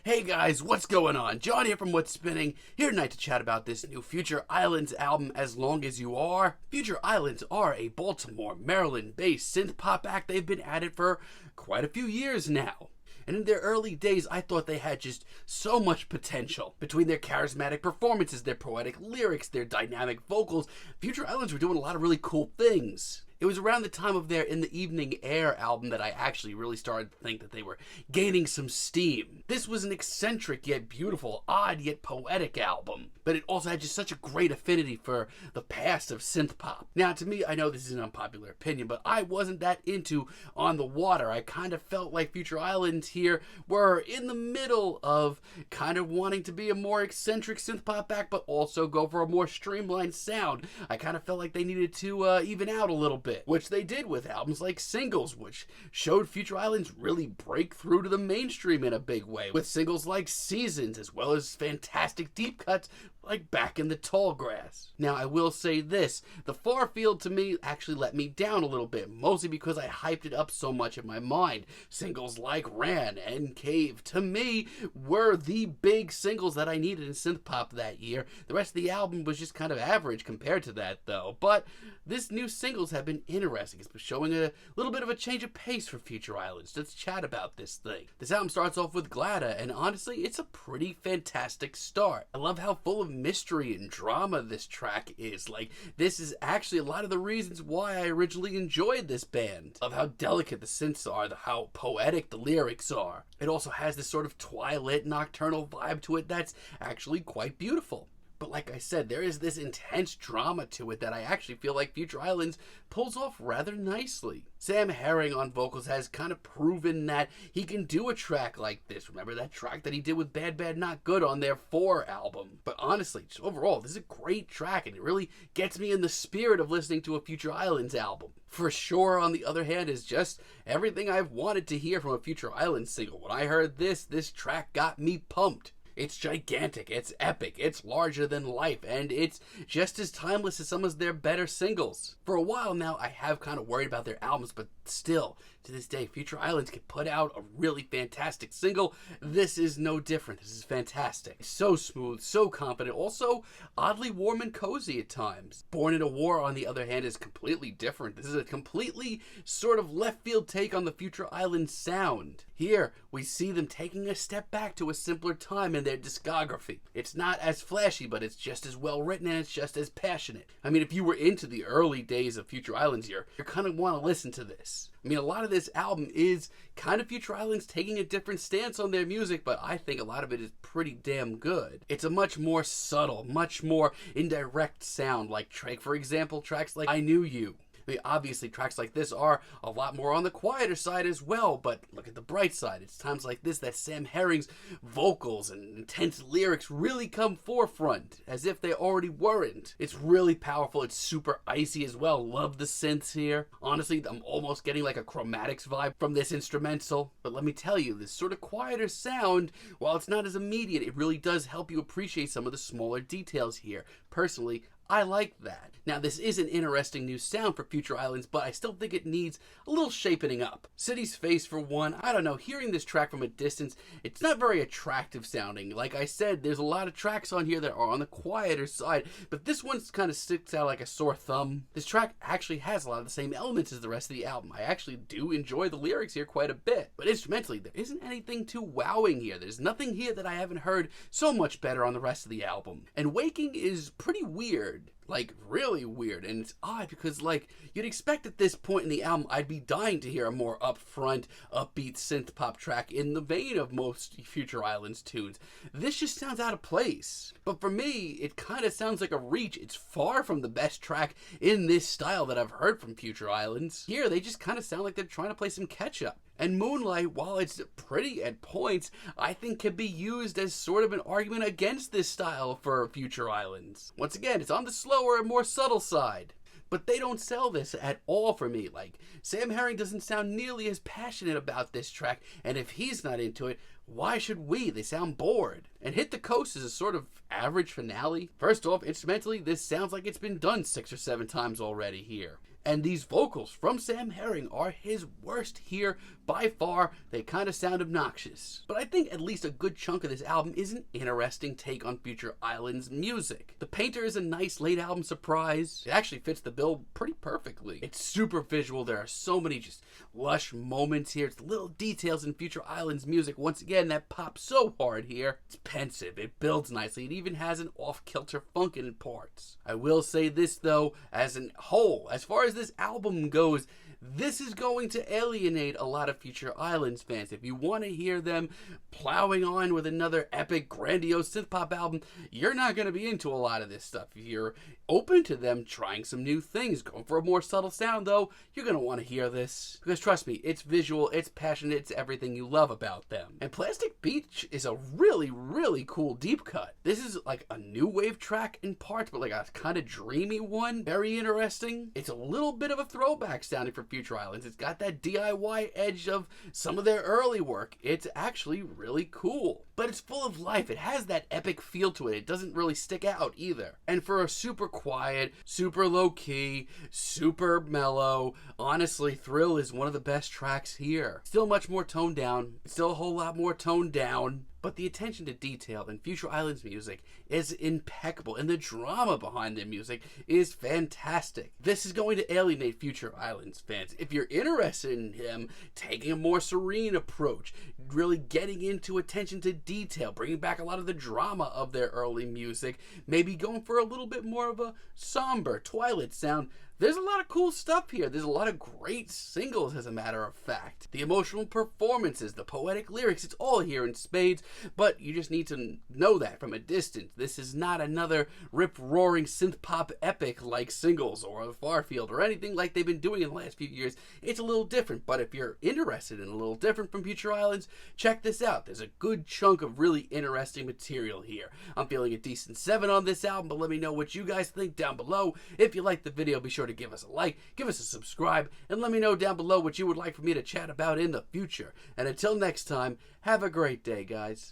Hey guys, what's going on? John here from What's Spinning, here tonight to chat about this new Future Islands album, As Long As You Are. Future Islands are a Baltimore, Maryland-based synth-pop act. They've been at it for quite a few years now. And in their early days, I thought they had just so much potential. Between their charismatic performances, their poetic lyrics, their dynamic vocals, Future Islands were doing a lot of really cool things. It was around the time of their In the Evening Air album that I actually really started to think that they were gaining some steam. This was an eccentric yet beautiful, odd yet poetic album, but it also had just such a great affinity for the past of synth-pop. Now, to me, I know this is an unpopular opinion, but I wasn't that into On the Water. I kind of felt like Future Islands here were in the middle of kind of wanting to be a more eccentric synth-pop act, but also go for a more streamlined sound. I kind of felt like they needed to even out a little bit, which they did with albums like Singles, which showed Future Islands really break through to the mainstream in a big way, with singles like Seasons, as well as fantastic deep cuts like Back in the Tall Grass. Now, I will say this, the Far Field to me actually let me down a little bit, mostly because I hyped it up so much in my mind. Singles like Ran and Cave, to me, were the big singles that I needed in synth-pop that year. The rest of the album was just kind of average compared to that, though. But this new singles have been interesting. It's been showing a little bit of a change of pace for Future Islands. Let's chat about this thing. This album starts off with Glada, and honestly, it's a pretty fantastic start. I love how full of mystery and drama this track is. Like, this is actually a lot of the reasons why I originally enjoyed this band. Of how delicate the synths are, how poetic the lyrics are. It also has this sort of twilight nocturnal vibe to it that's actually quite beautiful. But like I said, there is this intense drama to it that I actually feel like Future Islands pulls off rather nicely. Sam Herring on vocals has kind of proven that he can do a track like this. Remember that track that he did with Bad Bad Not Good on their 4 album? But honestly, just overall, this is a great track and it really gets me in the spirit of listening to a Future Islands album. For Sure, on the other hand, is just everything I've wanted to hear from a Future Islands single. When I heard this track got me pumped. It's gigantic, it's epic, it's larger than life, and it's just as timeless as some of their better singles. For a while now, I have kind of worried about their albums, but still, to this day, Future Islands can put out a really fantastic single. This is no different. This is fantastic. So smooth, so confident, also oddly warm and cozy at times. Born in a War, on the other hand, is completely different. This is a completely sort of left field take on the Future Islands sound. Here, we see them taking a step back to a simpler time in their discography. It's not as flashy, but it's just as well written and it's just as passionate. I mean, if you were into the early days of Future Islands, you're kind of want to listen to this. I mean, a lot of this album is kind of Future Islands taking a different stance on their music, but I think a lot of it is pretty damn good. It's a much more subtle, much more indirect sound, like, for example, tracks like I Knew You. I mean, obviously, tracks like this are a lot more on the quieter side as well, but look at the bright side. It's times like this that Sam Herring's vocals and intense lyrics really come forefront, as if they already weren't. It's really powerful. It's super icy as well. Love the synths here. Honestly, I'm almost getting like a Chromatics vibe from this instrumental. But let me tell you, this sort of quieter sound, while it's not as immediate, it really does help you appreciate some of the smaller details here. Personally, I like that. Now, this is an interesting new sound for Future Islands, but I still think it needs a little shaping up. City's Face, for one, I don't know, hearing this track from a distance, it's not very attractive sounding. Like I said, there's a lot of tracks on here that are on the quieter side, but this one kind of sticks out like a sore thumb. This track actually has a lot of the same elements as the rest of the album. I actually do enjoy the lyrics here quite a bit, but instrumentally, there isn't anything too wowing here. There's nothing here that I haven't heard so much better on the rest of the album. And Waking is pretty weird. Like, really weird, and it's odd because, like, you'd expect at this point in the album I'd be dying to hear a more upfront, upbeat synth-pop track in the vein of most Future Islands tunes. This just sounds out of place. But for me, it kind of sounds like a reach. It's far from the best track in this style that I've heard from Future Islands. Here, they just kind of sound like they're trying to play some catch-up. And Moonlight, while it's pretty at points, I think can be used as sort of an argument against this style for Future Islands. Once again, it's on the slower and more subtle side. But they don't sell this at all for me. Like, Sam Herring doesn't sound nearly as passionate about this track, and if he's not into it, why should we? They sound bored. And Hit the Coast is a sort of average finale. First off, instrumentally, this sounds like it's been done 6 or 7 times already here. And these vocals from Sam Herring are his worst here by far. They kind of sound obnoxious. But I think at least a good chunk of this album is an interesting take on Future Islands music. The Painter is a nice late album surprise. It actually fits the bill pretty perfectly. It's super visual. There are so many just lush moments here. It's little details in Future Islands music, once again, that pop so hard here. It's pensive. It builds nicely. It even has an off-kilter funk in parts. I will say this, though, as a whole, as far as this album goes, this is going to alienate a lot of Future Islands fans. If you want to hear them plowing on with another epic, grandiose synth-pop album, you're not going to be into a lot of this stuff. If you're open to them trying some new things, going for a more subtle sound, though, you're going to want to hear this. Because trust me, it's visual, it's passionate, it's everything you love about them. And Plastic Beach is a really, really cool deep cut. This is like a new wave track in parts, but like a kind of dreamy one. Very interesting. It's a little bit of a throwback sounding for Future Islands. It's got that DIY edge of some of their early work. It's actually really cool. But it's full of life. It has that epic feel to it. It doesn't really stick out either. And for a super quiet, super low-key, super mellow, honestly, Thrill is one of the best tracks here. Still much more toned down. Still a whole lot more toned down. But the attention to detail in Future Islands music is impeccable, and the drama behind their music is fantastic. This is going to alienate Future Islands fans. If you're interested in him taking a more serene approach, really getting into attention to detail, bringing back a lot of the drama of their early music, maybe going for a little bit more of a somber Twilight sound, there's a lot of cool stuff here. There's a lot of great singles, as a matter of fact. The emotional performances, the poetic lyrics, it's all here in spades, but you just need to know that from a distance. This is not another rip-roaring synth-pop epic like Singles or Farfield or anything like they've been doing in the last few years. It's a little different, but if you're interested in a little different from Future Islands, check this out. There's a good chunk of really interesting material here. I'm feeling a decent 7 on this album, but let me know what you guys think down below. If you liked the video, be sure to give us a like, give us a subscribe, and let me know down below what you would like for me to chat about in the future. And until next time, have a great day, guys.